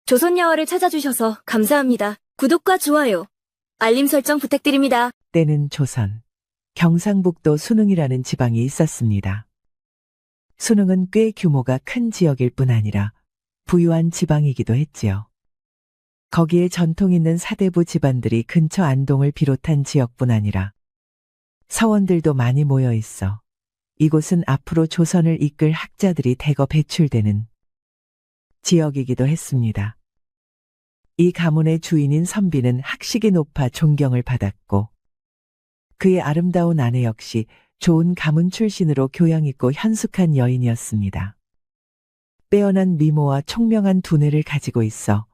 조선야화를 찾아주셔서 감사합니다. 구독과 좋아요, 알림 설정 부탁드립니다. 때는 조선, 경상북도 순흥이라는 지방이 있었습니다. 순흥은 꽤 규모가 큰 지역일 뿐 아니라 부유한 지방이기도 했지요. 거기에 전통 있는 사대부 집안들이 근처 안동을 비롯한 지역뿐 아니라 서원들도 많이 모여 있어 이곳은 앞으로 조선을 이끌 학자들이 대거 배출되는 지역이기도 했습니다. 이 가문의 주인인 선비는 학식이 높아 존경을 받았고 그의 아름다운 아내 역시 좋은 가문 출신으로 교양 있고 현숙한 여인이었습니다. 빼어난 미모와 총명한 두뇌를 가지고 있어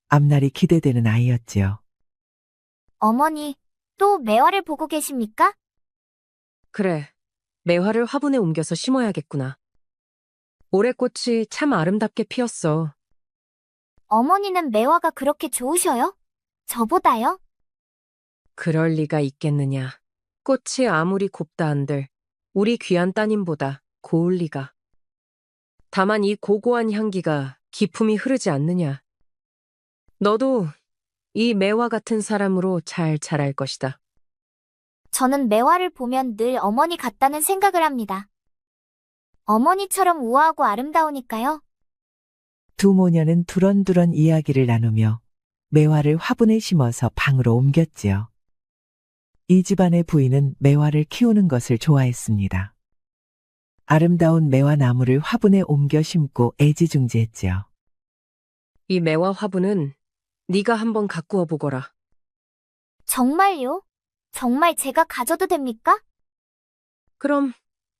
앞날이 기대되는 아이였지요. 어머니, 또 매화를 보고 계십니까? 그래, 매화를 화분에 옮겨서 심어야겠구나. 올해 꽃이 참 아름답게 피었어. 어머니는 매화가 그렇게 좋으셔요? 저보다요? 그럴 리가 있겠느냐. 꽃이 아무리 곱다 한들 우리 귀한 따님보다 고울 리가. 다만 이 고고한 향기가 기품이 흐르지 않느냐. 너도 이 매화 같은 사람으로 잘 자랄 것이다. 저는 매화를 보면 늘 어머니 같다는 생각을 합니다. 어머니처럼 우아하고 아름다우니까요. 두 모녀는 두런두런 이야기를 나누며 매화를 화분에 심어서 방으로 옮겼지요. 이 집안의 부인은 매화를 키우는 것을 좋아했습니다. 아름다운 매화 나무를 화분에 옮겨 심고 애지중지했지요. 이 매화 화분은 네가 한번 가꾸어 보거라. 정말요? 정말 제가 가져도 됩니까? 그럼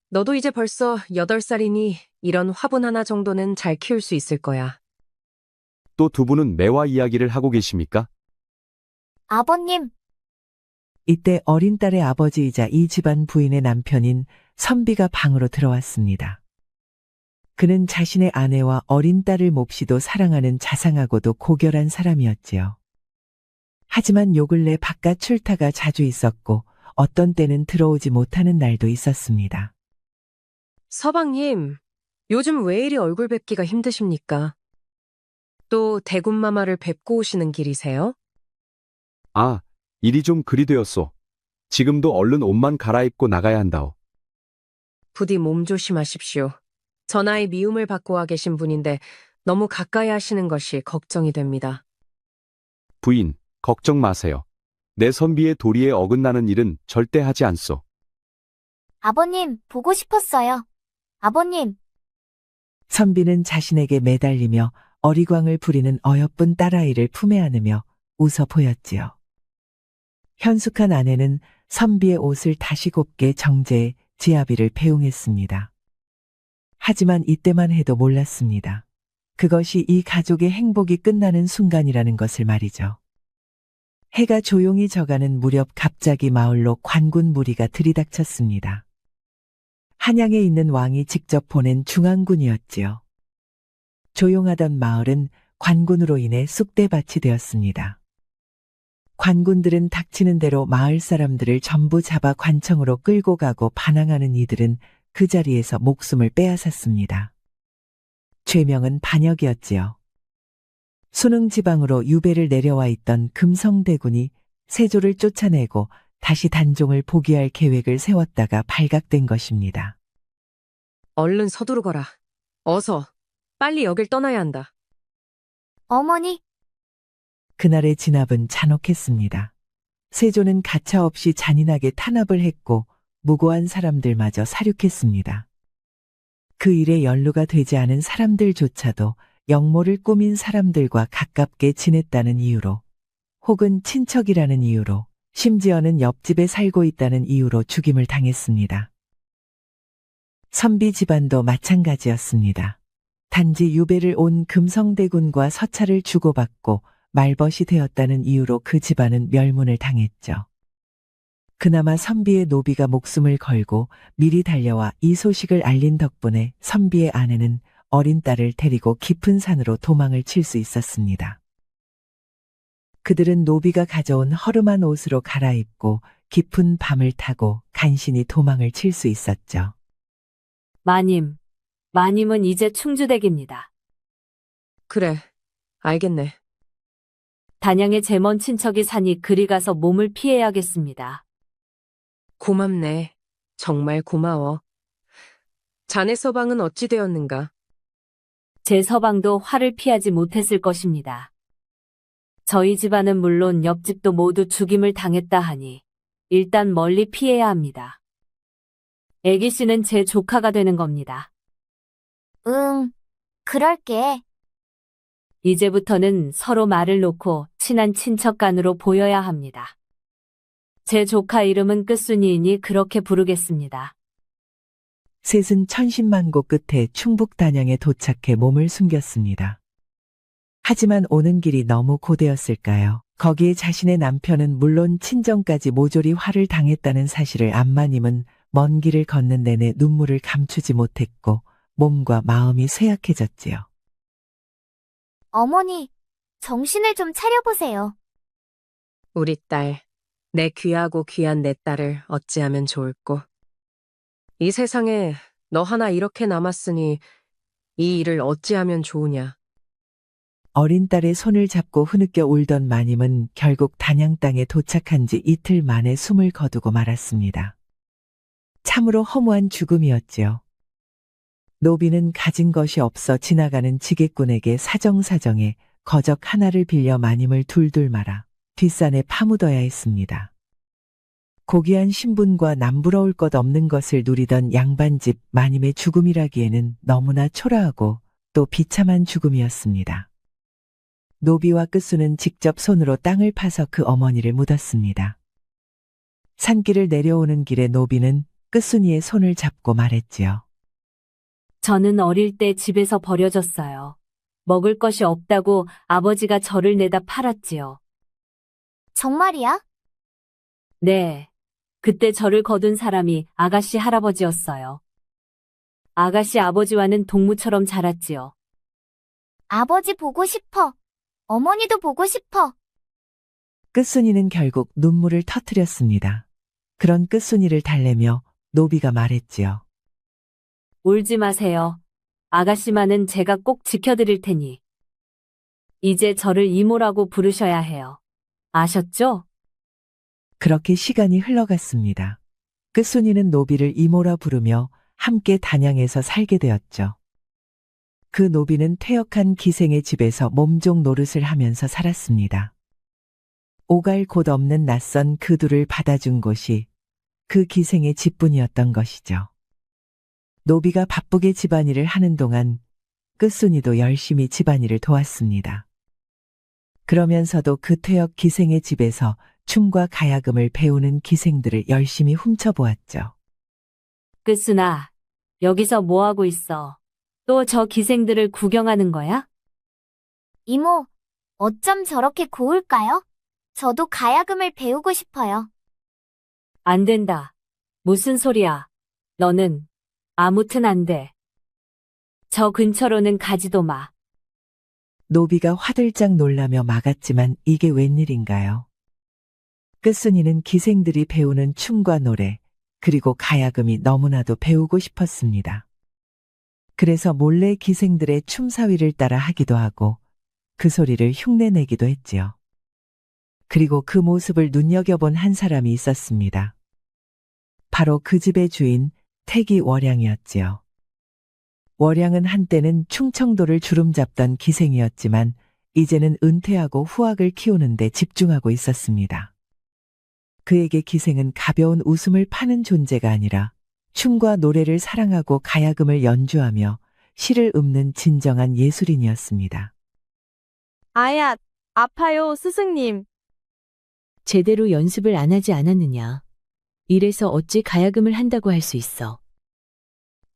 너도 이제 벌써 8살이니 이런 화분 하나 정도는 잘 키울 수 있을 거야. 또 두 분은 매화 이야기를 하고 계십니까? 아버님, 이때 어린 딸의 아버지이자 이 집안 부인의 남편인 선비가 방으로 들어왔습니다. 그는 자신의 아내와 어린 딸을 몹시도 사랑하는 자상하고도 고결한 사람이었지요. 하지만 요 근래 바깥 출타가 자주 있었고 어떤 때는 들어오지 못하는 날도 있었습니다. 서방님, 요즘 왜 이리 얼굴 뵙기가 힘드십니까? 또 대군마마를 뵙고 오시는 길이세요? 아, 일이 좀 그리 되었소. 지금도 얼른 옷만 갈아입고 나가야 한다오. 부디 몸 조심하십시오. 전하의 미움을 받고 와 계신 분인데 너무 가까이 하시는 것이 걱정이 됩니다. 부인, 걱정 마세요. 내 선비의 도리에 어긋나는 일은 절대 하지 않소. 아버님, 보고 싶었어요. 아버님, 선비는 자신에게 매달리며 어리광을 부리는 어여쁜 딸아이를 품에 안으며 웃어 보였지요. 현숙한 아내는 선비의 옷을 다시 곱게 정제해 지아비를 배웅했습니다. 하지만 이때만 해도 몰랐습니다. 그것이 이 가족의 행복이 끝나는 순간이라는 것을 말이죠. 해가 조용히 져가는 무렵 갑자기 마을로 관군 무리가 들이닥쳤습니다. 한양에 있는 왕이 직접 보낸 중앙군이었지요. 조용하던 마을은 관군으로 인해 쑥대밭이 되었습니다. 관군들은 닥치는 대로 마을 사람들을 전부 잡아 관청으로 끌고 가고 반항하는 이들은 그 자리에서 목숨을 빼앗았습니다. 죄명은 반역이었지요. 순흥 지방으로 유배를 내려와 있던 금성대군이 세조를 쫓아내고 다시 단종을 포기할 계획을 세웠다가 발각된 것입니다. 얼른 서두르거라. 어서, 빨리 여길 떠나야 한다. 어머니, 그날의 진압은 잔혹했습니다. 세조는 가차없이 잔인하게 탄압을 했고 무고한 사람들마저 살육했습니다. 그 일에 연루가 되지 않은 사람들조차도 역모를 꾸민 사람들과 가깝게 지냈다는 이유로 혹은 친척이라는 이유로 심지어는 옆집에 살고 있다는 이유로 죽임을 당했습니다. 선비 집안도 마찬가지였습니다. 단지 유배를 온 금성대군과 서찰을 주고받고 말벗이 되었다는 이유로 그 집안은 멸문을 당했죠. 그나마 선비의 노비가 목숨을 걸고 미리 달려와 이 소식을 알린 덕분에 선비의 아내는 어린 딸을 데리고 깊은 산으로 도망을 칠 수 있었습니다. 그들은 노비가 가져온 허름한 옷으로 갈아입고 깊은 밤을 타고 간신히 도망을 칠 수 있었죠. 마님은 이제 충주댁입니다. 그래, 알겠네. 단양에 제 먼 친척이 사니 그리 가서 몸을 피해야겠습니다. 고맙네. 정말 고마워. 자네 서방은 어찌 되었는가? 제 서방도 화를 피하지 못했을 것입니다. 저희 집안은 물론 옆집도 모두 죽임을 당했다 하니 일단 멀리 피해야 합니다. 애기 씨는 제 조카가 되는 겁니다. 응, 그럴게. 이제부터는 서로 말을 놓고 친한 친척 간으로 보여야 합니다. 제 조카 이름은 끝순이이니 그렇게 부르겠습니다. 셋은 천신만고 끝에 충북 단양에 도착해 몸을 숨겼습니다. 하지만 오는 길이 너무 고되었을까요? 거기에 자신의 남편은 물론 친정까지 모조리 화를 당했다는 사실을 안마님은 먼 길을 걷는 내내 눈물을 감추지 못했고 몸과 마음이 쇠약해졌지요. 어머니, 정신을 좀 차려보세요. 우리 딸, 내 귀하고 귀한 내 딸을 어찌하면 좋을꼬. 이 세상에 너 하나 이렇게 남았으니 이 일을 어찌하면 좋으냐. 어린 딸의 손을 잡고 흐느껴 울던 마님은 결국 단양 땅에 도착한 지 이틀 만에 숨을 거두고 말았습니다. 참으로 허무한 죽음이었지요. 노비는 가진 것이 없어 지나가는 지게꾼에게 사정사정에 거적 하나를 빌려 마님을 둘둘 말아 뒷산에 파묻어야 했습니다. 고귀한 신분과 남부러울 것 없는 것을 누리던 양반집 마님의 죽음이라기에는 너무나 초라하고 또 비참한 죽음이었습니다. 노비와 끝수는 직접 손으로 땅을 파서 그 어머니를 묻었습니다. 산길을 내려오는 길에 노비는 끝순이의 손을 잡고 말했지요. 저는 어릴 때 집에서 버려졌어요. 먹을 것이 없다고 아버지가 저를 내다 팔았지요. 정말이야? 네. 그때 저를 거둔 사람이 아가씨 할아버지였어요. 아가씨 아버지와는 동무처럼 자랐지요. 아버지 보고 싶어. 어머니도 보고 싶어. 끝순이는 결국 눈물을 터뜨렸습니다. 그런 끝순이를 달래며 노비가 말했지요. 울지 마세요. 아가씨만은 제가 꼭 지켜드릴 테니. 이제 저를 이모라고 부르셔야 해요. 아셨죠? 그렇게 시간이 흘러갔습니다. 끝순이는 노비를 이모라 부르며 함께 단양에서 살게 되었죠. 그 노비는 퇴역한 기생의 집에서 몸종 노릇을 하면서 살았습니다. 오갈 곳 없는 낯선 그 둘을 받아준 곳이 그 기생의 집뿐이었던 것이죠. 노비가 바쁘게 집안일을 하는 동안 끝순이도 열심히 집안일을 도왔습니다. 그러면서도 그 퇴역 기생의 집에서 춤과 가야금을 배우는 기생들을 열심히 훔쳐보았죠. 끝순아, 여기서 뭐하고 있어? 또 저 기생들을 구경하는 거야? 이모, 어쩜 저렇게 고울까요? 저도 가야금을 배우고 싶어요. 안 된다. 무슨 소리야? 너는 아무튼 안 돼. 저 근처로는 가지도 마. 노비가 화들짝 놀라며 막았지만 이게 웬일인가요? 끝순이는 기생들이 배우는 춤과 노래, 그리고 가야금이 너무나도 배우고 싶었습니다. 그래서 몰래 기생들의 춤사위를 따라 하기도 하고 그 소리를 흉내내기도 했지요. 그리고 그 모습을 눈여겨본 한 사람이 있었습니다. 바로 그 집의 주인 태기 월양이었지요. 월양은 한때는 충청도를 주름잡던 기생이었지만 이제는 은퇴하고 후학을 키우는 데 집중하고 있었습니다. 그에게 기생은 가벼운 웃음을 파는 존재가 아니라 춤과 노래를 사랑하고 가야금을 연주하며 시를 읊는 진정한 예술인이었습니다. 아야, 아파요, 스승님. 제대로 연습을 안 하지 않았느냐. 이래서 어찌 가야금을 한다고 할 수 있어.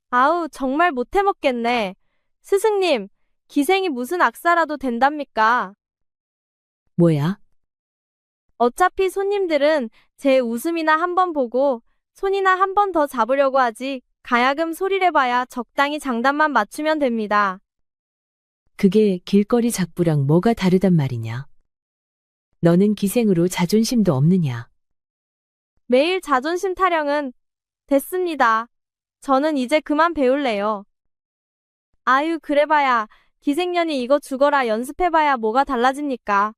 아우, 정말 못해 먹겠네. 스승님, 기생이 무슨 악사라도 된답니까? 뭐야? 어차피 손님들은 제 웃음이나 한번 보고 손이나 한 번 더 잡으려고 하지 가야금 소리를 봐야 적당히 장단만 맞추면 됩니다. 그게 길거리 작부랑 뭐가 다르단 말이냐. 너는 기생으로 자존심도 없느냐. 매일 자존심 타령은 됐습니다. 저는 이제 그만 배울래요. 아유, 그래봐야 기생년이 이거 죽어라 연습해봐야 뭐가 달라집니까?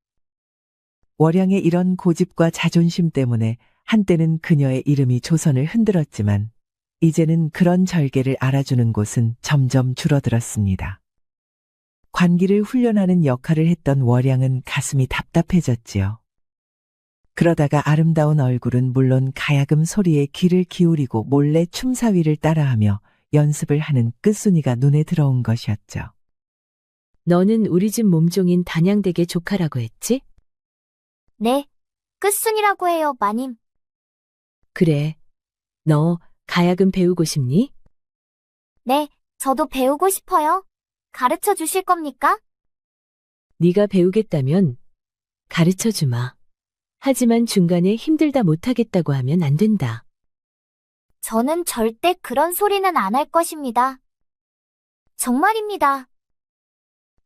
월양의 이런 고집과 자존심 때문에 한때는 그녀의 이름이 조선을 흔들었지만 이제는 그런 절개를 알아주는 곳은 점점 줄어들었습니다. 관기를 훈련하는 역할을 했던 월양은 가슴이 답답해졌지요. 그러다가 아름다운 얼굴은 물론 가야금 소리에 귀를 기울이고 몰래 춤사위를 따라하며 연습을 하는 끝순이가 눈에 들어온 것이었죠. 너는 우리 집 몸종인 단양댁의 조카라고 했지? 네, 끝순이라고 해요, 마님. 그래. 너 가야금 배우고 싶니? 네, 저도 배우고 싶어요. 가르쳐 주실 겁니까? 네가 배우겠다면 가르쳐 주마. 하지만 중간에 힘들다 못하겠다고 하면 안 된다. 저는 절대 그런 소리는 안 할 것입니다. 정말입니다.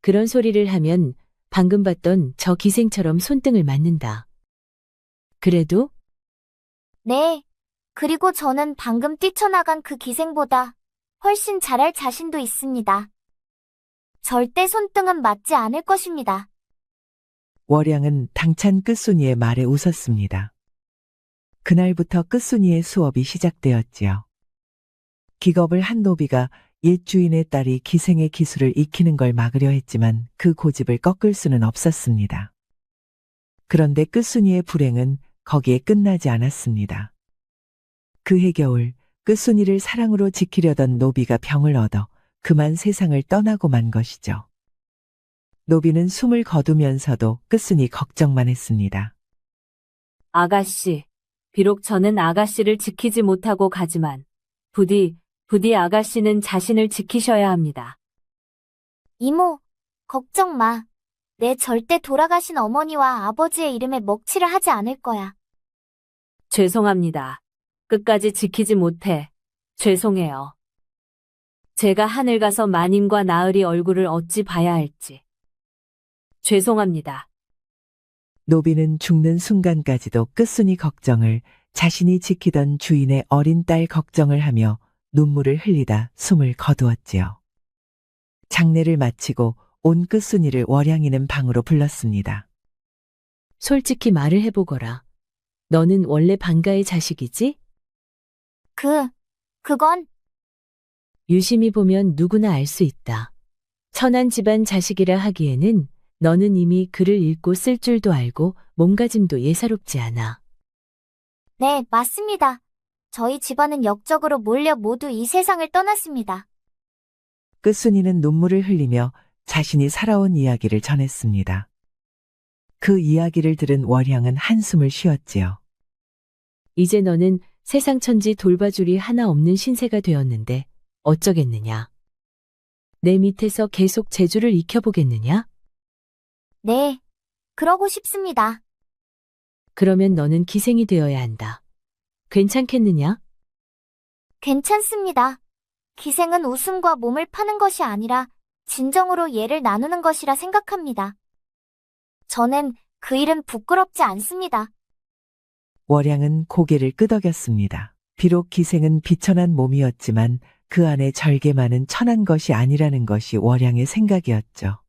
그런 소리를 하면 방금 봤던 저 기생처럼 손등을 맞는다. 그래도 네. 그리고 저는 방금 뛰쳐나간 그 기생보다 훨씬 잘할 자신도 있습니다. 절대 손등은 맞지 않을 것입니다. 월양은 당찬 끝순이의 말에 웃었습니다. 그날부터 끝순이의 수업이 시작되었지요. 기겁을 한 노비가 옛 주인의 딸이 기생의 기술을 익히는 걸 막으려 했지만 그 고집을 꺾을 수는 없었습니다. 그런데 끝순이의 불행은 거기에 끝나지 않았습니다. 그해 겨울 끝순이를 사랑으로 지키려던 노비가 병을 얻어 그만 세상을 떠나고 만 것이죠. 노비는 숨을 거두면서도 끝순이 걱정만 했습니다. 아가씨, 비록 저는 아가씨를 지키지 못하고 가지만 부디 아가씨는 자신을 지키셔야 합니다. 이모, 걱정 마. 내 절대 돌아가신 어머니와 아버지의 이름에 먹칠을 하지 않을 거야. 죄송합니다. 끝까지 지키지 못해 죄송해요. 제가 하늘 가서 마님과 나으리 얼굴을 어찌 봐야 할지. 죄송합니다. 노비는 죽는 순간까지도 끝순이 걱정을, 자신이 지키던 주인의 어린 딸 걱정을 하며 눈물을 흘리다 숨을 거두었지요. 장례를 마치고 온 끝순이를 월양이는 방으로 불렀습니다. 솔직히 말을 해보거라. 너는 원래 방가의 자식이지? 그건 유심히 보면 누구나 알 수 있다. 천한 집안 자식이라 하기에는 너는 이미 글을 읽고 쓸 줄도 알고 몸가짐도 예사롭지 않아. 네, 맞습니다. 저희 집안은 역적으로 몰려 모두 이 세상을 떠났습니다. 끝순이는 눈물을 흘리며 자신이 살아온 이야기를 전했습니다. 그 이야기를 들은 월양은 한숨을 쉬었지요. 이제 너는 세상 천지 돌봐줄이 하나 없는 신세가 되었는데 어쩌겠느냐. 내 밑에서 계속 재주를 익혀보겠느냐? 네, 그러고 싶습니다. 그러면 너는 기생이 되어야 한다. 괜찮겠느냐? 괜찮습니다. 기생은 웃음과 몸을 파는 것이 아니라 진정으로 예를 나누는 것이라 생각합니다. 저는 그 일은 부끄럽지 않습니다. 월양은 고개를 끄덕였습니다. 비록 기생은 비천한 몸이었지만 그 안에 절개 많은 천한 것이 아니라는 것이 월양의 생각이었죠.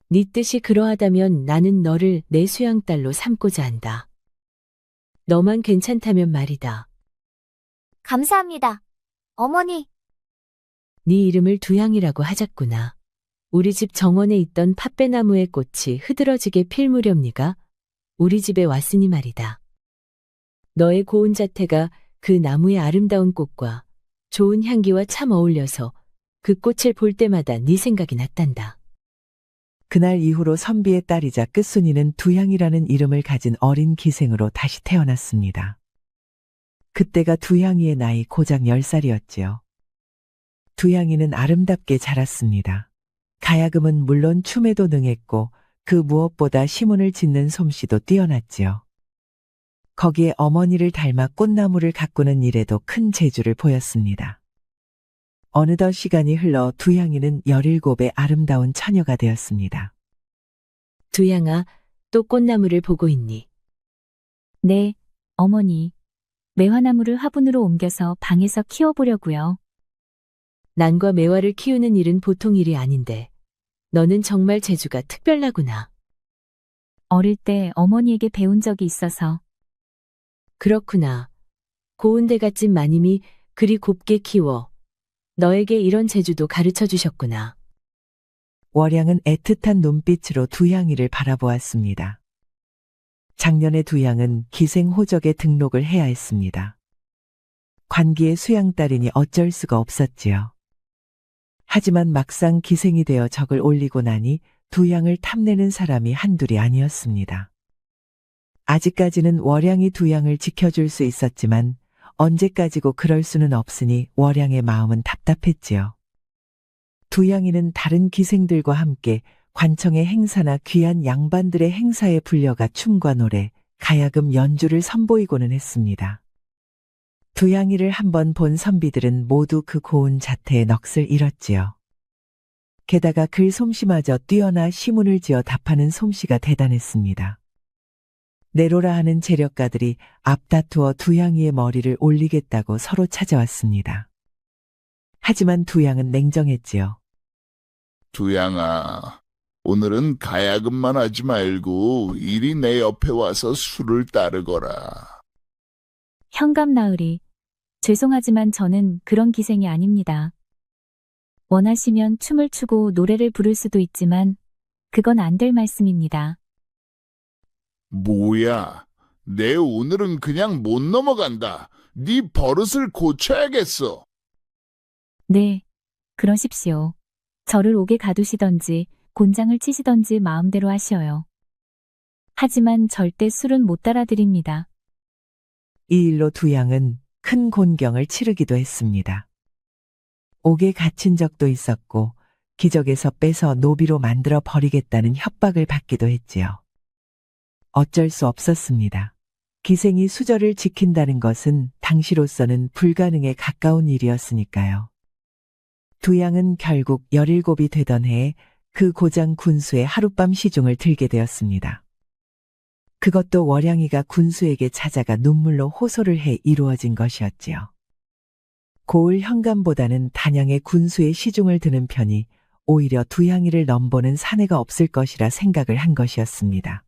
네 뜻이 그러하다면 나는 너를 내 수양딸로 삼고자 한다. 너만 괜찮다면 말이다. 감사합니다. 어머니, 네 이름을 두양이라고 하자꾸나. 우리 집 정원에 있던 팥배나무의 꽃이 흐드러지게 필 무렵 네가 우리 집에 왔으니 말이다. 너의 고운 자태가 그 나무의 아름다운 꽃과 좋은 향기와 참 어울려서 그 꽃을 볼 때마다 네 생각이 났단다. 그날 이후로 선비의 딸이자 끝순이는 두향이라는 이름을 가진 어린 기생으로 다시 태어났습니다. 그때가 두향이의 나이 고작 10살이었지요. 두향이는 아름답게 자랐습니다. 가야금은 물론 춤에도 능했고 그 무엇보다 시문을 짓는 솜씨도 뛰어났지요. 거기에 어머니를 닮아 꽃나무를 가꾸는 일에도 큰 재주를 보였습니다. 어느덧 시간이 흘러 두향이는 17의 아름다운 처녀가 되었습니다. 두양아, 또 꽃나무를 보고 있니? 네, 어머니. 매화나무를 화분으로 옮겨서 방에서 키워보려고요. 난과 매화를 키우는 일은 보통 일이 아닌데 너는 정말 재주가 특별하구나. 어릴 때 어머니에게 배운 적이 있어서 그렇구나. 고운데 갓집 마님이 그리 곱게 키워 너에게 이런 재주도 가르쳐 주셨구나. 월양은 애틋한 눈빛으로 두양이를 바라보았습니다. 작년에 두양은 기생호적에 등록을 해야 했습니다. 관기의 수양딸이니 어쩔 수가 없었지요. 하지만 막상 기생이 되어 적을 올리고 나니 두양을 탐내는 사람이 한둘이 아니었습니다. 아직까지는 월양이 두양을 지켜줄 수 있었지만 언제까지고 그럴 수는 없으니 월양의 마음은 답답했지요. 두양이는 다른 기생들과 함께 관청의 행사나 귀한 양반들의 행사에 불려가 춤과 노래, 가야금 연주를 선보이고는 했습니다. 두양이를 한번 본 선비들은 모두 그 고운 자태에 넋을 잃었지요. 게다가 글솜씨마저 뛰어나 시문을 지어 답하는 솜씨가 대단했습니다. 내로라 하는 재력가들이 앞다투어 두양이의 머리를 올리겠다고 서로 찾아왔습니다. 하지만 두양은 냉정했지요. 두양아, 오늘은 가야금만 하지 말고 이리 내 옆에 와서 술을 따르거라. 현감나으리, 죄송하지만 저는 그런 기생이 아닙니다. 원하시면 춤을 추고 노래를 부를 수도 있지만 그건 안 될 말씀입니다. 뭐야, 내 오늘은 그냥 못 넘어간다. 네 버릇을 고쳐야겠어. 네, 그러십시오. 저를 옥에 가두시던지 곤장을 치시던지 마음대로 하시어요. 하지만 절대 술은 못 따라드립니다. 이 일로 두양은 큰 곤경을 치르기도 했습니다. 옥에 갇힌 적도 있었고 기적에서 빼서 노비로 만들어 버리겠다는 협박을 받기도 했지요. 어쩔 수 없었습니다. 기생이 수절을 지킨다는 것은 당시로서는 불가능에 가까운 일이었으니까요. 두양은 결국 17이 되던 해에 그 고장 군수의 하룻밤 시중을 들게 되었습니다. 그것도 월양이가 군수에게 찾아가 눈물로 호소를 해 이루어진 것이었지요. 고을 현감보다는 단양의 군수의 시중을 드는 편이 오히려 두양이를 넘보는 사내가 없을 것이라 생각을 한 것이었습니다.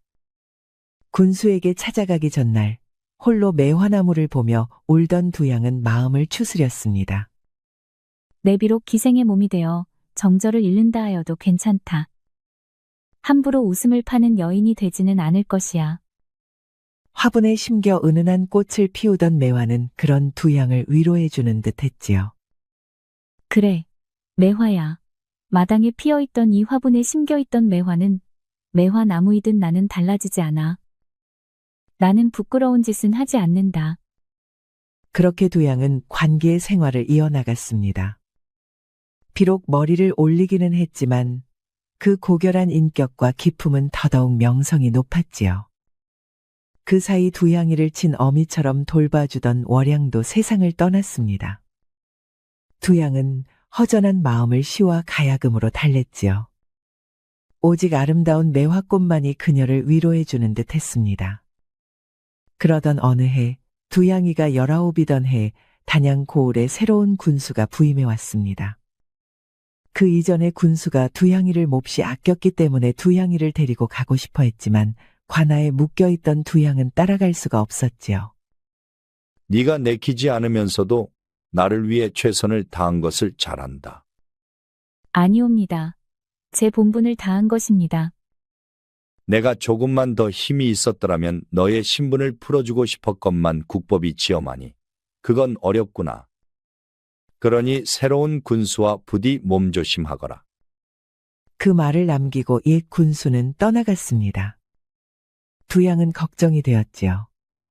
군수에게 찾아가기 전날 홀로 매화나무를 보며 울던 두양은 마음을 추스렸습니다. 내 비록 기생의 몸이 되어 정절을 잃는다 하여도 괜찮다. 함부로 웃음을 파는 여인이 되지는 않을 것이야. 화분에 심겨 은은한 꽃을 피우던 매화는 그런 두양을 위로해주는 듯 했지요. 그래, 매화야. 마당에 피어있던 이 화분에 심겨있던 매화는 매화나무이든 나는 달라지지 않아. 나는 부끄러운 짓은 하지 않는다. 그렇게 두양은 관계의 생활을 이어나갔습니다. 비록 머리를 올리기는 했지만 그 고결한 인격과 기품은 더더욱 명성이 높았지요. 그 사이 두양이를 친 어미처럼 돌봐주던 월양도 세상을 떠났습니다. 두양은 허전한 마음을 시와 가야금으로 달랬지요. 오직 아름다운 매화꽃만이 그녀를 위로해주는 듯 했습니다. 그러던 어느 해 두양이가 19이던 해 단양 고을에 새로운 군수가 부임해 왔습니다. 그 이전에 군수가 두양이를 몹시 아꼈기 때문에 두양이를 데리고 가고 싶어 했지만 관아에 묶여있던 두양은 따라갈 수가 없었지요. 네가 내키지 않으면서도 나를 위해 최선을 다한 것을 잘한다. 아니옵니다. 제 본분을 다한 것입니다. 내가 조금만 더 힘이 있었더라면 너의 신분을 풀어주고 싶었건만 국법이 지엄하니 그건 어렵구나. 그러니 새로운 군수와 부디 몸조심하거라. 그 말을 남기고 옛 군수는 떠나갔습니다. 두양은 걱정이 되었지요.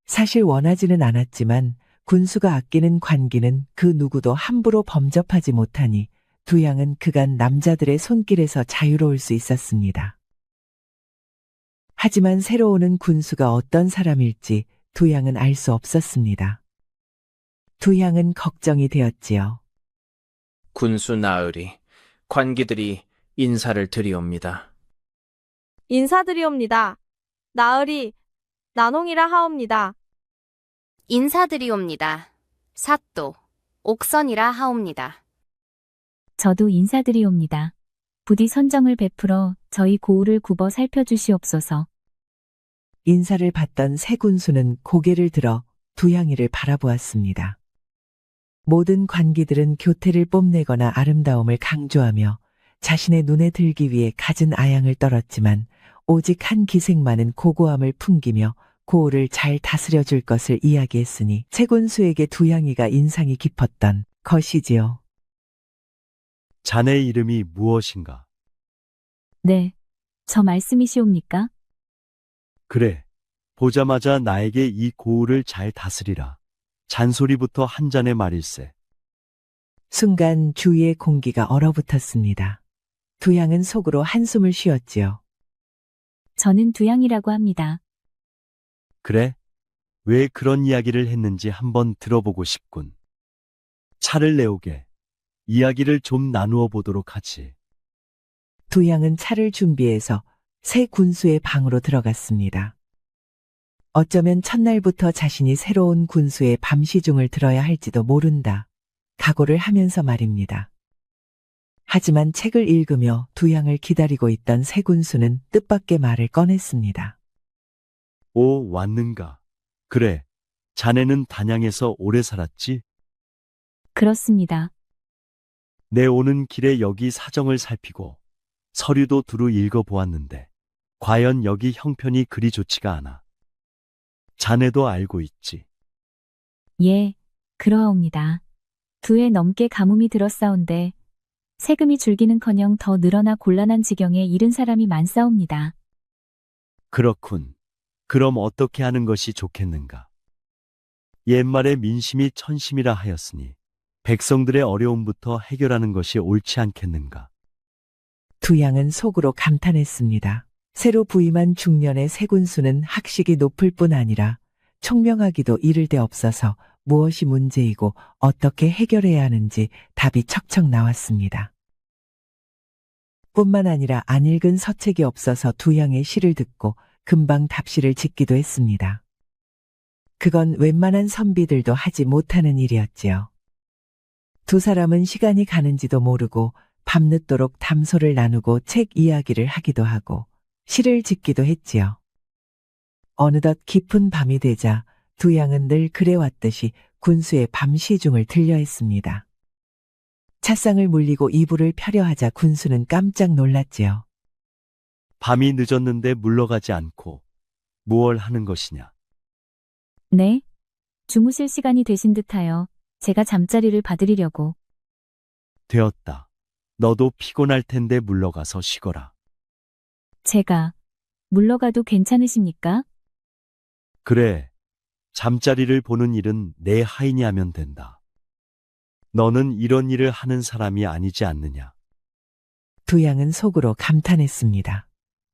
사실 원하지는 않았지만 군수가 아끼는 관기는 그 누구도 함부로 범접하지 못하니 두양은 그간 남자들의 손길에서 자유로울 수 있었습니다. 하지만 새로 오는 군수가 어떤 사람일지 두양은 알 수 없었습니다. 두양은 걱정이 되었지요. 군수 나으리, 관기들이 인사를 드리옵니다. 인사드리옵니다. 나으리, 난홍이라 하옵니다. 인사드리옵니다. 사또, 옥선이라 하옵니다. 저도 인사드리옵니다. 부디 선정을 베풀어 저희 고우를 굽어 살펴주시옵소서. 인사를 받던 새 군수는 고개를 들어 두향이를 바라보았습니다. 모든 관기들은 교태를 뽐내거나 아름다움을 강조하며 자신의 눈에 들기 위해 갖은 아양을 떨었지만 오직 한 기생만은 고고함을 풍기며 고우를 잘 다스려줄 것을 이야기했으니 새 군수에게 두향이가 인상이 깊었던 것이지요. 자네 이름이 무엇인가? 네, 저 말씀이시옵니까? 그래. 보자마자 나에게 이 고우를 잘 다스리라. 잔소리부터 한 잔의 말일세. 순간 주위의 공기가 얼어붙었습니다. 두향은 속으로 한숨을 쉬었지요. 저는 두양이라고 합니다. 그래? 왜 그런 이야기를 했는지 한번 들어보고 싶군. 차를 내오게. 이야기를 좀 나누어 보도록 하지. 두향은 차를 준비해서 새 군수의 방으로 들어갔습니다. 어쩌면 첫날부터 자신이 새로운 군수의 밤시중을 들어야 할지도 모른다. 각오를 하면서 말입니다. 하지만 책을 읽으며 두향을 기다리고 있던 새 군수는 뜻밖의 말을 꺼냈습니다. 오, 왔는가? 그래. 자네는 단양에서 오래 살았지? 그렇습니다. 내 오는 길에 여기 사정을 살피고 서류도 두루 읽어보았는데 과연 여기 형편이 그리 좋지가 않아. 자네도 알고 있지. 예, 그러하옵니다. 2해 넘게 가뭄이 들었사온데 세금이 줄기는커녕 더 늘어나 곤란한 지경에 이른 사람이 많사옵니다. 그렇군. 그럼 어떻게 하는 것이 좋겠는가? 옛말에 민심이 천심이라 하였으니 백성들의 어려움부터 해결하는 것이 옳지 않겠는가? 두향은 속으로 감탄했습니다. 새로 부임한 중년의 새 군수는 학식이 높을 뿐 아니라 총명하기도 이를 데 없어서 무엇이 문제이고 어떻게 해결해야 하는지 답이 척척 나왔습니다. 뿐만 아니라 안 읽은 서책이 없어서 두향의 시를 듣고 금방 답시를 짓기도 했습니다. 그건 웬만한 선비들도 하지 못하는 일이었지요. 두 사람은 시간이 가는지도 모르고 밤늦도록 담소를 나누고 책 이야기를 하기도 하고 시를 짓기도 했지요. 어느덧 깊은 밤이 되자 두향은 늘 그래왔듯이 군수의 밤시중을 들려 했습니다. 찻상을 물리고 이불을 펴려 하자 군수는 깜짝 놀랐지요. 밤이 늦었는데 물러가지 않고 무얼 하는 것이냐? 네, 주무실 시간이 되신 듯하여 제가 잠자리를 받으리려고. 되었다. 너도 피곤할 텐데 물러가서 쉬거라. 제가 물러가도 괜찮으십니까? 그래. 잠자리를 보는 일은 내 하인이 하면 된다. 너는 이런 일을 하는 사람이 아니지 않느냐? 두향은 속으로 감탄했습니다.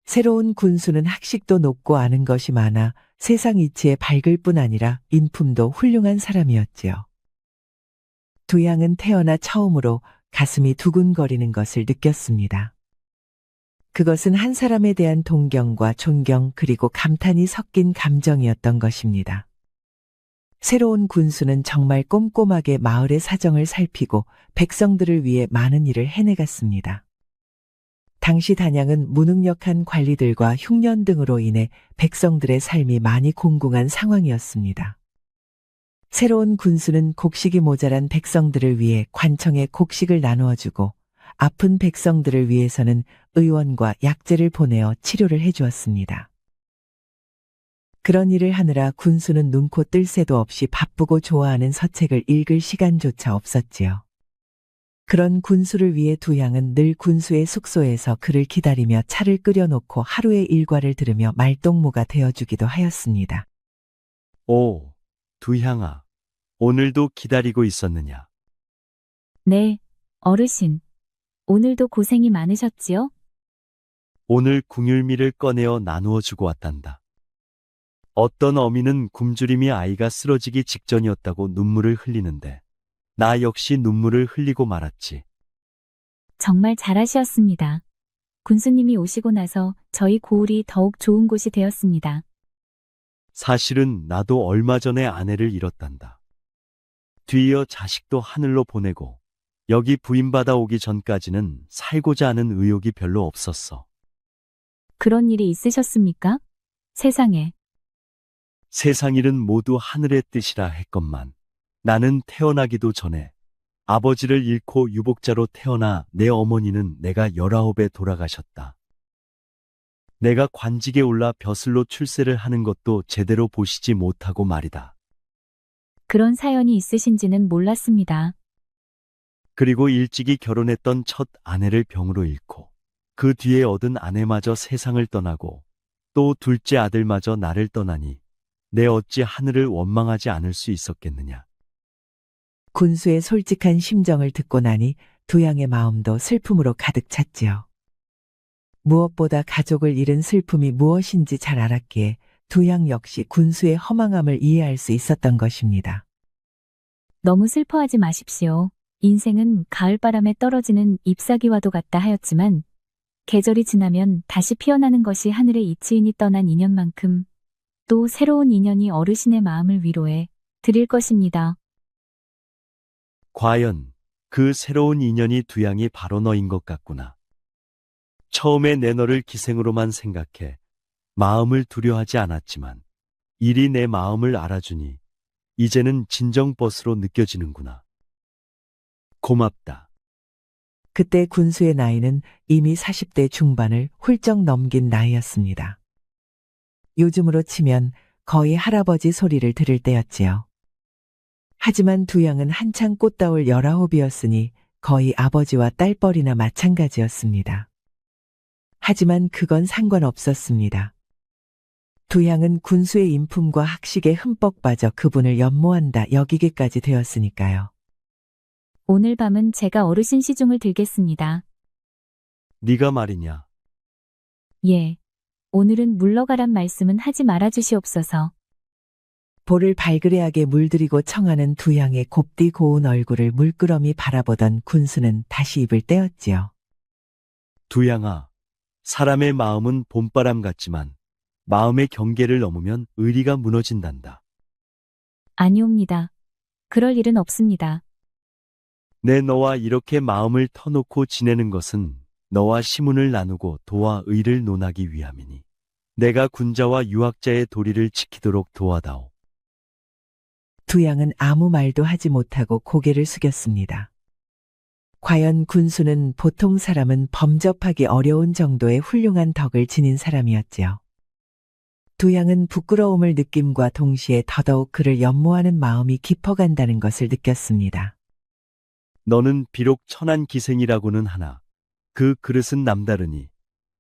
새로운 군수는 학식도 높고 아는 것이 많아 세상 이치에 밝을 뿐 아니라 인품도 훌륭한 사람이었지요. 두향은 태어나 처음으로 가슴이 두근거리는 것을 느꼈습니다. 그것은 한 사람에 대한 동경과 존경 그리고 감탄이 섞인 감정이었던 것입니다. 새로운 군수는 정말 꼼꼼하게 마을의 사정을 살피고 백성들을 위해 많은 일을 해내갔습니다. 당시 단양은 무능력한 관리들과 흉년 등으로 인해 백성들의 삶이 많이 공공한 상황이었습니다. 새로운 군수는 곡식이 모자란 백성들을 위해 관청에 곡식을 나누어주고 아픈 백성들을 위해서는 의원과 약재를 보내어 치료를 해주었습니다. 그런 일을 하느라 군수는 눈코 뜰 새도 없이 바쁘고 좋아하는 서책을 읽을 시간조차 없었지요. 그런 군수를 위해 두향은 늘 군수의 숙소에서 그를 기다리며 차를 끓여놓고 하루의 일과를 들으며 말동무가 되어주기도 하였습니다. 오, 두향아. 오늘도 기다리고 있었느냐? 네, 어르신. 오늘도 고생이 많으셨지요? 오늘 궁율미를 꺼내어 나누어 주고 왔단다. 어떤 어미는 굶주림이 아이가 쓰러지기 직전이었다고 눈물을 흘리는데 나 역시 눈물을 흘리고 말았지. 정말 잘하셨습니다. 군수님이 오시고 나서 저희 고을이 더욱 좋은 곳이 되었습니다. 사실은 나도 얼마 전에 아내를 잃었단다. 뒤이어 자식도 하늘로 보내고 여기 부인받아 오기 전까지는 살고자 하는 의욕이 별로 없었어. 그런 일이 있으셨습니까? 세상에. 세상 일은 모두 하늘의 뜻이라 했건만 나는 태어나기도 전에 아버지를 잃고 유복자로 태어나 내 어머니는 내가 19에 돌아가셨다. 내가 관직에 올라 벼슬로 출세를 하는 것도 제대로 보시지 못하고 말이다. 그런 사연이 있으신지는 몰랐습니다. 그리고 일찍이 결혼했던 첫 아내를 병으로 잃고 그 뒤에 얻은 아내마저 세상을 떠나고 또 둘째 아들마저 나를 떠나니 내 어찌 하늘을 원망하지 않을 수 있었겠느냐. 군수의 솔직한 심정을 듣고 나니 두양의 마음도 슬픔으로 가득 찼지요. 무엇보다 가족을 잃은 슬픔이 무엇인지 잘 알았기에 두양 역시 군수의 허망함을 이해할 수 있었던 것입니다. 너무 슬퍼하지 마십시오. 인생은 가을바람에 떨어지는 잎사귀와도 같다 하였지만 계절이 지나면 다시 피어나는 것이 하늘의 이치인이 떠난 인연만큼 또 새로운 인연이 어르신의 마음을 위로해 드릴 것입니다. 과연 그 새로운 인연이 두양이 바로 너인 것 같구나. 처음에 내 너를 기생으로만 생각해 마음을 두려워하지 않았지만 일이 내 마음을 알아주니 이제는 진정 버스로 느껴지는구나. 고맙다. 그때 군수의 나이는 이미 40대 중반을 훌쩍 넘긴 나이였습니다. 요즘으로 치면 거의 할아버지 소리를 들을 때였지요. 하지만 두양은 한창 꽃다울 19이었으니 거의 아버지와 딸뻘이나 마찬가지였습니다. 하지만 그건 상관없었습니다. 두양은 군수의 인품과 학식에 흠뻑 빠져 그분을 연모한다 여기게까지 되었으니까요. 오늘 밤은 제가 어르신 시중을 들겠습니다. 네가 말이냐. 예. 오늘은 물러가란 말씀은 하지 말아 주시옵소서. 볼을 발그레하게 물들이고 청하는 두양의 곱디 고운 얼굴을 물끄러미 바라보던 군수는 다시 입을 떼었지요. 두양아, 사람의 마음은 봄바람 같지만 마음의 경계를 넘으면 의리가 무너진단다. 아니옵니다. 그럴 일은 없습니다. 내 너와 이렇게 마음을 터놓고 지내는 것은 너와 시문을 나누고 도와 의를 논하기 위함이니 내가 군자와 유학자의 도리를 지키도록 도와다오. 두양은 아무 말도 하지 못하고 고개를 숙였습니다. 과연 군수는 보통 사람은 범접하기 어려운 정도의 훌륭한 덕을 지닌 사람이었지요. 두양은 부끄러움을 느낌과 동시에 더더욱 그를 연모하는 마음이 깊어간다는 것을 느꼈습니다. 너는 비록 천한 기생이라고는 하나 그 그릇은 남다르니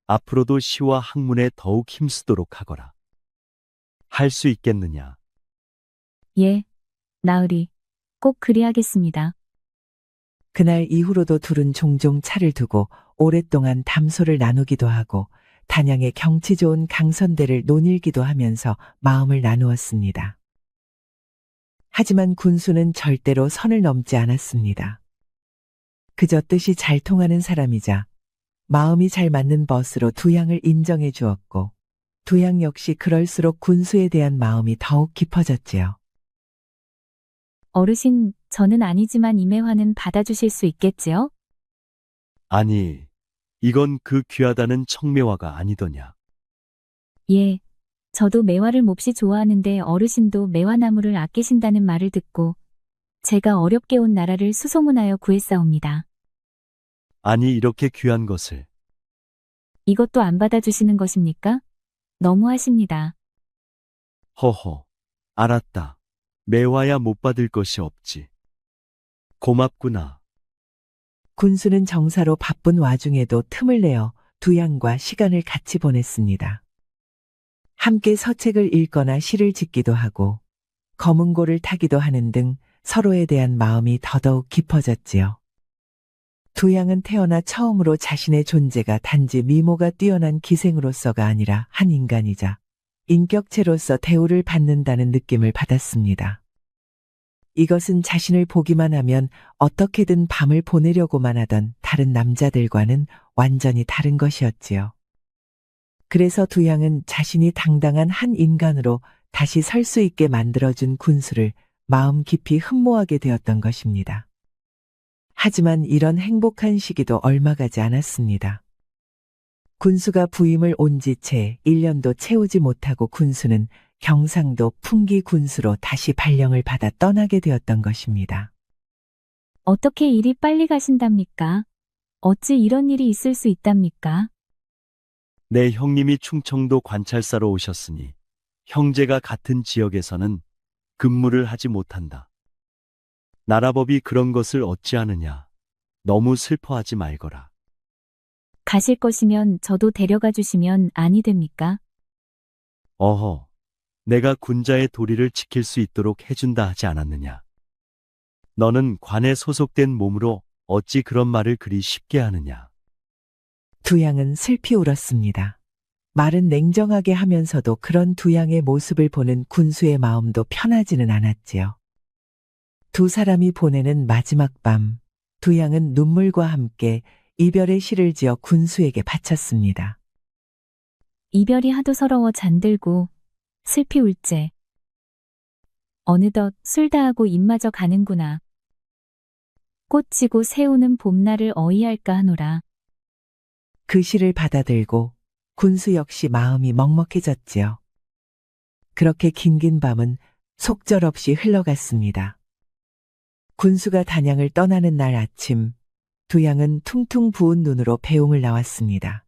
앞으로도 시와 학문에 더욱 힘쓰도록 하거라. 할 수 있겠느냐? 예. 나으리. 꼭 그리하겠습니다. 그날 이후로도 둘은 종종 차를 두고 오랫동안 담소를 나누기도 하고 단양의 경치 좋은 강선대를 논일기도 하면서 마음을 나누었습니다. 하지만 군수는 절대로 선을 넘지 않았습니다. 그저 뜻이 잘 통하는 사람이자 마음이 잘 맞는 벗으로 두양을 인정해 주었고 두양 역시 그럴수록 군수에 대한 마음이 더욱 깊어졌지요. 어르신, 저는 아니지만 임혜화는 받아주실 수 있겠지요? 아니, 이건 그 귀하다는 청매화가 아니더냐. 예. 저도 매화를 몹시 좋아하는데 어르신도 매화나무를 아끼신다는 말을 듣고 제가 어렵게 온 나라를 수소문하여 구했사옵니다. 아니, 이렇게 귀한 것을. 이것도 안 받아주시는 것입니까? 너무하십니다. 허허, 알았다. 매화야 못 받을 것이 없지. 고맙구나. 군수는 정사로 바쁜 와중에도 틈을 내어 두양과 시간을 같이 보냈습니다. 함께 서책을 읽거나 시를 짓기도 하고 검은고를 타기도 하는 등 서로에 대한 마음이 더더욱 깊어졌지요. 두양은 태어나 처음으로 자신의 존재가 단지 미모가 뛰어난 기생으로서가 아니라 한 인간이자 인격체로서 대우를 받는다는 느낌을 받았습니다. 이것은 자신을 보기만 하면 어떻게든 밤을 보내려고만 하던 다른 남자들과는 완전히 다른 것이었지요. 그래서 두양은 자신이 당당한 한 인간으로 다시 설 수 있게 만들어준 군수를 마음 깊이 흠모하게 되었던 것입니다. 하지만 이런 행복한 시기도 얼마 가지 않았습니다. 군수가 부임을 온 지 채 1년도 채우지 못하고 군수는 경상도 풍기 군수로 다시 발령을 받아 떠나게 되었던 것입니다. 어떻게 이리 빨리 가신답니까? 어찌 이런 일이 있을 수 있답니까? 내 형님이 충청도 관찰사로 오셨으니 형제가 같은 지역에서는 근무를 하지 못한다. 나라법이 그런 것을 어찌하느냐. 너무 슬퍼하지 말거라. 가실 것이면 저도 데려가 주시면 아니 됩니까? 어허, 내가 군자의 도리를 지킬 수 있도록 해준다 하지 않았느냐. 너는 관에 소속된 몸으로 어찌 그런 말을 그리 쉽게 하느냐. 두 양은 슬피 울었습니다. 말은 냉정하게 하면서도 그런 두 양의 모습을 보는 군수의 마음도 편하지는 않았지요. 두 사람이 보내는 마지막 밤, 두 양은 눈물과 함께 이별의 시를 지어 군수에게 바쳤습니다. 이별이 하도 서러워 잔들고 슬피 울제. 어느덧 술 다하고 입마저 가는구나. 꽃 지고 새우는 봄날을 어이할까 하노라. 그 시를 받아들고 군수 역시 마음이 먹먹해졌지요. 그렇게 긴긴 밤은 속절없이 흘러갔습니다. 군수가 단양을 떠나는 날 아침, 두 양은 퉁퉁 부은 눈으로 배웅을 나왔습니다.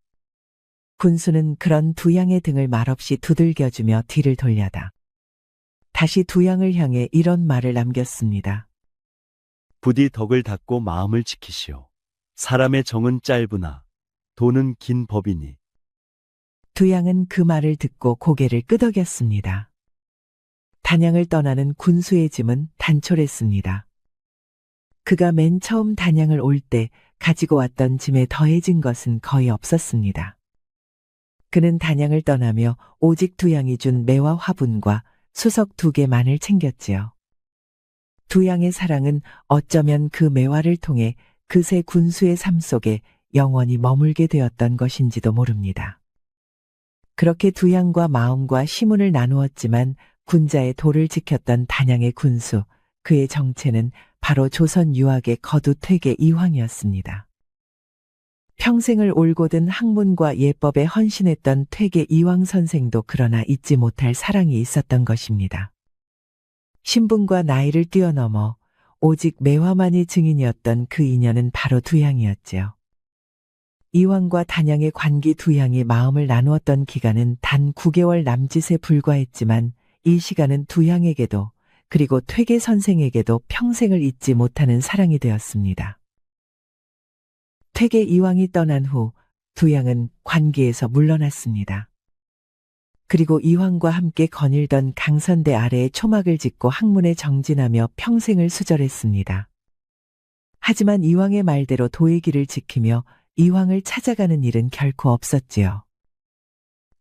군수는 그런 두 양의 등을 말없이 두들겨주며 뒤를 돌려다 다시 두 양을 향해 이런 말을 남겼습니다. 부디 덕을 닦고 마음을 지키시오. 사람의 정은 짧으나 돈은 긴 법이니. 두 양은 그 말을 듣고 고개를 끄덕였습니다. 단양을 떠나는 군수의 짐은 단촐했습니다. 그가 맨 처음 단양을 올 때 가지고 왔던 짐에 더해진 것은 거의 없었습니다. 그는 단양을 떠나며 오직 두 양이 준 매와 화분과 수석 2개만을 챙겼지요. 두 양의 사랑은 어쩌면 그 매화를 통해 그새 군수의 삶 속에 영원히 머물게 되었던 것인지도 모릅니다. 그렇게 두 양과 마음과 시문을 나누었지만 군자의 도를 지켰던 단양의 군수, 그의 정체는 바로 조선 유학의 거두 퇴계 이황이었습니다. 평생을 올곧은 학문과 예법에 헌신했던 퇴계 이황 선생도 그러나 잊지 못할 사랑이 있었던 것입니다. 신분과 나이를 뛰어넘어 오직 매화만이 증인이었던 그 인연은 바로 두 양이었지요. 이황과 단양의 관기 두 양이 마음을 나누었던 기간은 단 9개월 남짓에 불과했지만 이 시간은 두 양에게도 그리고 퇴계 선생에게도 평생을 잊지 못하는 사랑이 되었습니다. 퇴계 이황이 떠난 후 두 양은 관기에서 물러났습니다. 그리고 이황과 함께 거닐던 강선대 아래에 초막을 짓고 학문에 정진하며 평생을 수절했습니다. 하지만 이황의 말대로 도의 길을 지키며 이황을 찾아가는 일은 결코 없었지요.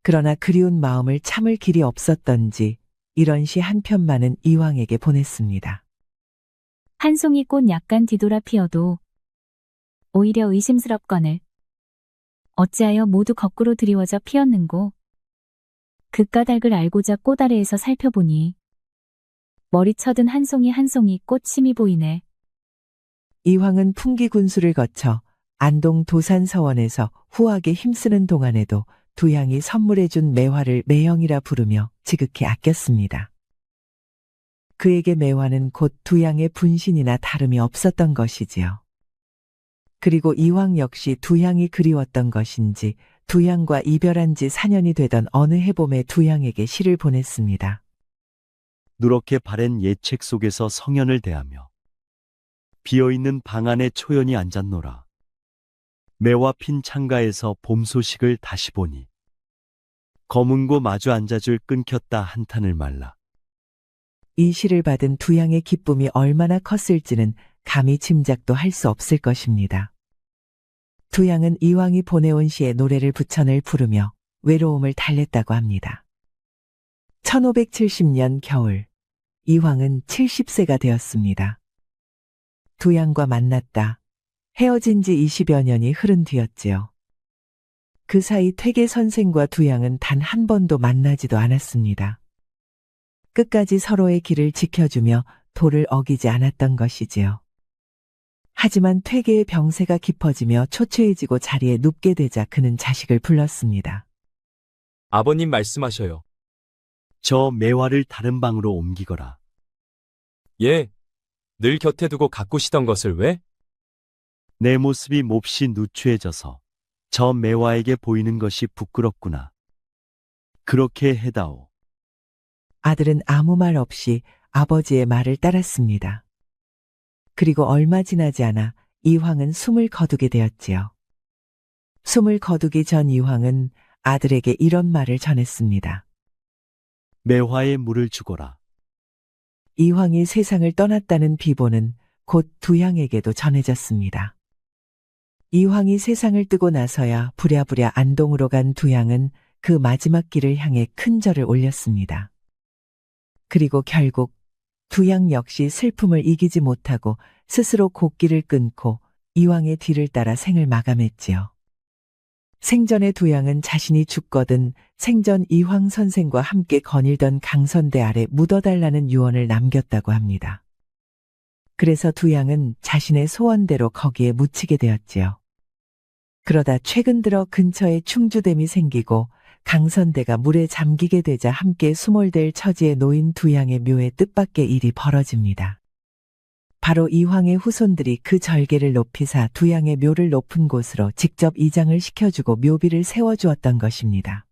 그러나 그리운 마음을 참을 길이 없었던지 이런 시 한 편만은 이황에게 보냈습니다. 한 송이 꽃 약간 뒤돌아 피어도 오히려 의심스럽거늘. 어찌하여 모두 거꾸로 드리워져 피었는고. 그 까닭을 알고자 꽃 아래에서 살펴보니 머리 쳐든 한 송이 꽃심이 보이네. 이황은 풍기 군수를 거쳐 안동 도산서원에서 후하게 힘쓰는 동안에도 두 양이 선물해준 매화를 매형이라 부르며 지극히 아꼈습니다. 그에게 매화는 곧 두 양의 분신이나 다름이 없었던 것이지요. 그리고 이황 역시 두 양이 그리웠던 것인지 두 양과 이별한 지 4년이 되던 어느 해봄에 두 양에게 시를 보냈습니다. 누렇게 바랜 예책 속에서 성현을 대하며 비어있는 방 안에 초연히 앉았노라. 매화 핀 창가에서 봄 소식을 다시 보니 검은고 마주 앉아줄 끊겼다 한탄을 말라. 이 시를 받은 두 양의 기쁨이 얼마나 컸을지는 감히 짐작도 할 수 없을 것입니다. 두 양은 이황이 보내온 시에 노래를 부천을 부르며 외로움을 달랬다고 합니다. 1570년 겨울, 이황은 70세가 되었습니다. 두 양과 만났다. 헤어진 지 20여 년이 흐른 뒤였지요. 그 사이 퇴계 선생과 두 양은 단 한 번도 만나지도 않았습니다. 끝까지 서로의 길을 지켜주며 도를 어기지 않았던 것이지요. 하지만 퇴계의 병세가 깊어지며 초췌해지고 자리에 눕게 되자 그는 자식을 불렀습니다. 아버님 말씀하셔요. 저 매화를 다른 방으로 옮기거라. 예. 늘 곁에 두고 가꾸시던 것을 왜? 내 모습이 몹시 누추해져서 저 매화에게 보이는 것이 부끄럽구나. 그렇게 해다오. 아들은 아무 말 없이 아버지의 말을 따랐습니다. 그리고 얼마 지나지 않아 이황은 숨을 거두게 되었지요. 숨을 거두기 전 이황은 아들에게 이런 말을 전했습니다. 매화에 물을 주거라. 이황이 세상을 떠났다는 비보는 곧 두향에게도 전해졌습니다. 이황이 세상을 뜨고 나서야 부랴부랴 안동으로 간 두향은 그 마지막 길을 향해 큰 절을 올렸습니다. 그리고 결국 두향 역시 슬픔을 이기지 못하고 스스로 곡기를 끊고 이황의 뒤를 따라 생을 마감했지요. 생전의 두향은 자신이 죽거든 생전 이황 선생과 함께 거닐던 강선대 아래 묻어달라는 유언을 남겼다고 합니다. 그래서 두향은 자신의 소원대로 거기에 묻히게 되었지요. 그러다 최근 들어 근처에 충주댐이 생기고 강선대가 물에 잠기게 되자 함께 수몰될 처지에 놓인 두향의 묘의 뜻밖의 일이 벌어집니다. 바로 이황의 후손들이 그 절개를 높이사 두향의 묘를 높은 곳으로 직접 이장을 시켜주고 묘비를 세워주었던 것입니다.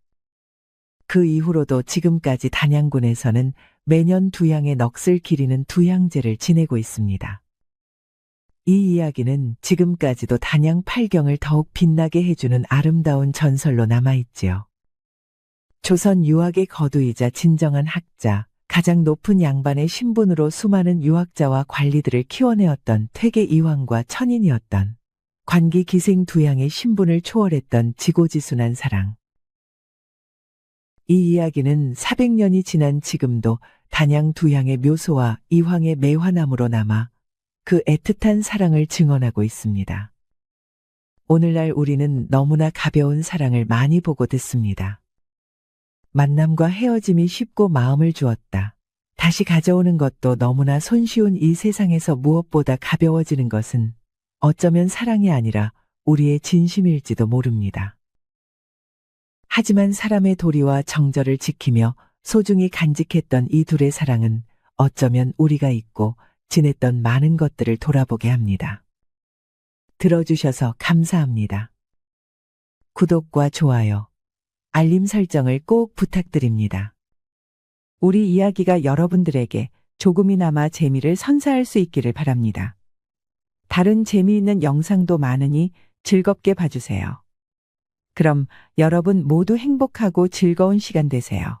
그 이후로도 지금까지 단양군에서는 매년 두향의 넋을 기리는 두향제를 지내고 있습니다. 이 이야기는 지금까지도 단양 팔경을 더욱 빛나게 해주는 아름다운 전설로 남아있지요. 조선 유학의 거두이자 진정한 학자, 가장 높은 양반의 신분으로 수많은 유학자와 관리들을 키워내었던 퇴계 이황과 천인이었던 관기 기생 두향의 신분을 초월했던 지고지순한 사랑. 이 이야기는 400년이 지난 지금도 단양 두향의 묘소와 이황의 매화나무로 남아 그 애틋한 사랑을 증언하고 있습니다. 오늘날 우리는 너무나 가벼운 사랑을 많이 보고 듣습니다. 만남과 헤어짐이 쉽고 마음을 주었다. 다시 가져오는 것도 너무나 손쉬운 이 세상에서 무엇보다 가벼워지는 것은 어쩌면 사랑이 아니라 우리의 진심일지도 모릅니다. 하지만 사람의 도리와 정절을 지키며 소중히 간직했던 이 둘의 사랑은 어쩌면 우리가 잊고 지냈던 많은 것들을 돌아보게 합니다. 들어주셔서 감사합니다. 구독과 좋아요, 알림 설정을 꼭 부탁드립니다. 우리 이야기가 여러분들에게 조금이나마 재미를 선사할 수 있기를 바랍니다. 다른 재미있는 영상도 많으니 즐겁게 봐주세요. 그럼 여러분 모두 행복하고 즐거운 시간 되세요.